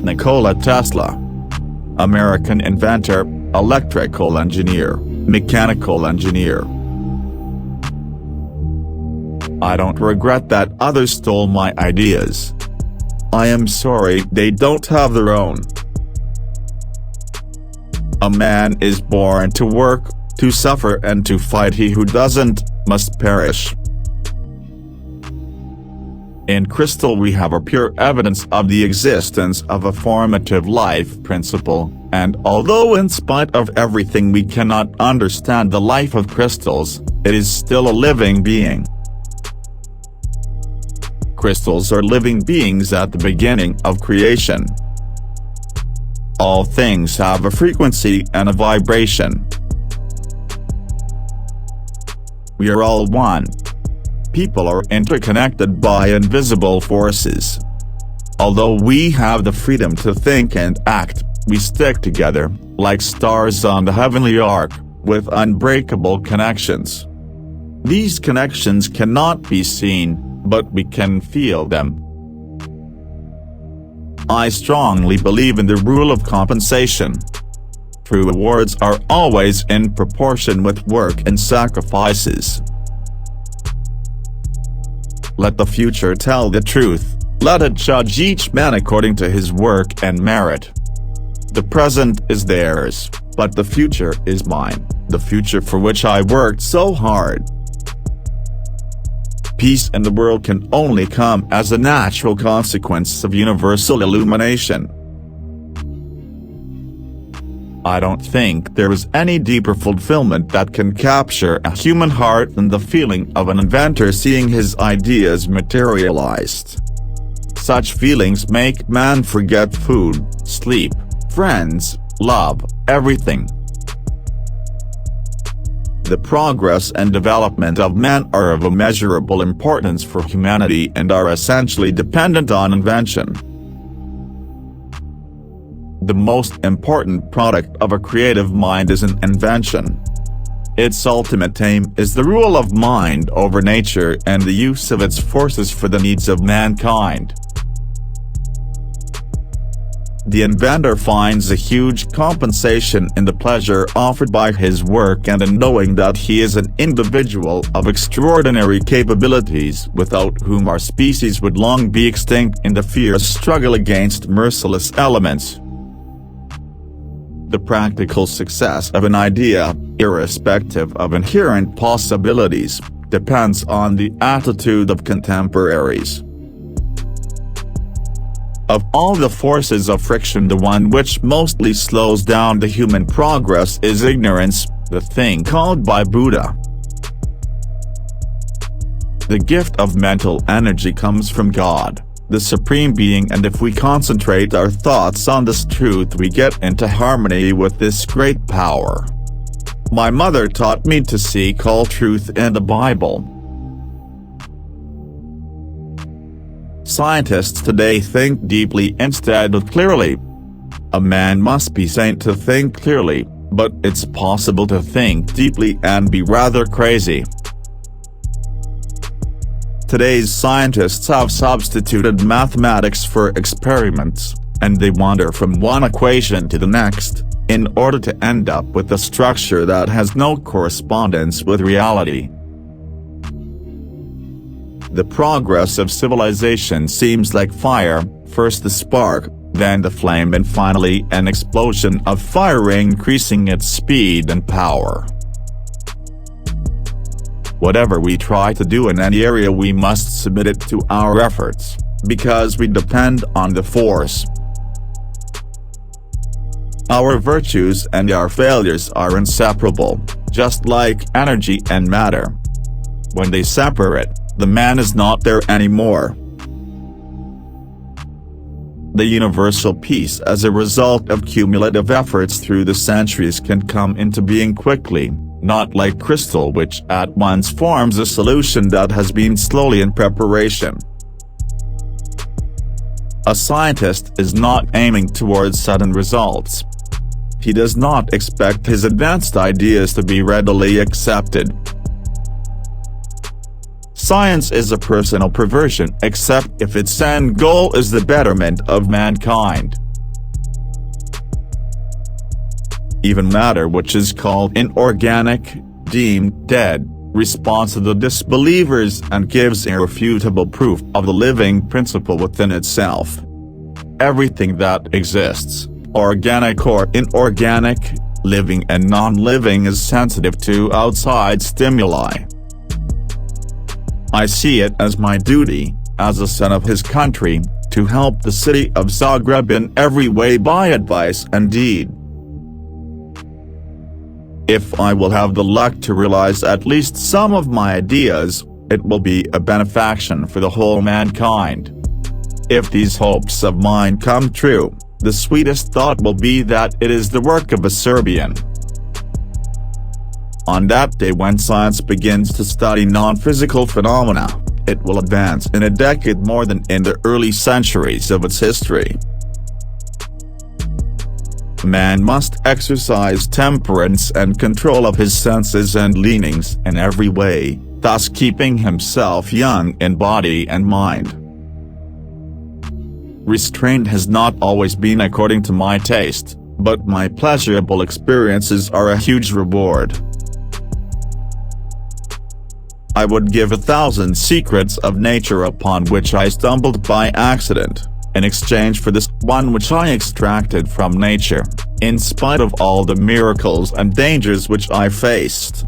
Nikola Tesla. American inventor, electrical engineer, mechanical engineer. I don't regret that others stole my ideas. I am sorry they don't have their own. A man is born to work, to suffer and to fight. He who doesn't, must perish. In crystal we have a pure evidence of the existence of a formative life principle, and although in spite of everything we cannot understand the life of crystals, it is still a living being. Crystals are living beings at the beginning of creation. All things have a frequency and a vibration. We are all one. People are interconnected by invisible forces. Although we have the freedom to think and act, we stick together, like stars on the heavenly arc, with unbreakable connections. These connections cannot be seen, but we can feel them. I strongly believe in the rule of compensation. True rewards are always in proportion with work and sacrifices. Let the future tell the truth, let it judge each man according to his work and merit. The present is theirs, but the future is mine, the future for which I worked so hard. Peace in the world can only come as a natural consequence of universal illumination. I don't think there is any deeper fulfillment that can capture a human heart than the feeling of an inventor seeing his ideas materialized. Such feelings make man forget food, sleep, friends, love, everything. The progress and development of man are of immeasurable importance for humanity and are essentially dependent on invention. The most important product of a creative mind is an invention. Its ultimate aim is the rule of mind over nature and the use of its forces for the needs of mankind. The inventor finds a huge compensation in the pleasure offered by his work and in knowing that he is an individual of extraordinary capabilities without whom our species would long be extinct in the fierce struggle against merciless elements. The practical success of an idea, irrespective of inherent possibilities, depends on the attitude of contemporaries. Of all the forces of friction, the one which mostly slows down the human progress is ignorance, the thing called by Buddha. The gift of mental energy comes from God, the Supreme Being, and if we concentrate our thoughts on this truth we get into harmony with this great power. My mother taught me to seek all truth in the Bible. Scientists today think deeply instead of clearly. A man must be sane to think clearly, but it's possible to think deeply and be rather crazy. Today's scientists have substituted mathematics for experiments, and they wander from one equation to the next, in order to end up with a structure that has no correspondence with reality. The progress of civilization seems like fire, first the spark, then the flame and finally an explosion of fire increasing its speed and power. Whatever we try to do in any area we must submit it to our efforts, because we depend on the force. Our virtues and our failures are inseparable, just like energy and matter. When they separate, the man is not there anymore. The universal peace as a result of cumulative efforts through the centuries can come into being quickly, not like crystal which at once forms a solution that has been slowly in preparation. A scientist is not aiming towards sudden results. He does not expect his advanced ideas to be readily accepted. Science is a personal perversion except if its end goal is the betterment of mankind. even matter which is called inorganic, deemed dead, responds to the disbelievers and gives irrefutable proof of the living principle within itself. Everything that exists, organic or inorganic, living and non-living, is sensitive to outside stimuli. I see it as my duty, as a son of his country, to help the city of Zagreb in every way by advice and deed. If I will have the luck to realize at least some of my ideas, it will be a benefaction for the whole mankind. If these hopes of mine come true, the sweetest thought will be that it is the work of a Serbian. On that day when science begins to study non-physical phenomena, it will advance in a decade more than in the early centuries of its history. Man must exercise temperance and control of his senses and leanings in every way, thus keeping himself young in body and mind. Restraint has not always been according to my taste, but my pleasurable experiences are a huge reward. I would give 1,000 secrets of nature upon which I stumbled by accident, in exchange for this one which I extracted from nature, in spite of all the miracles and dangers which I faced.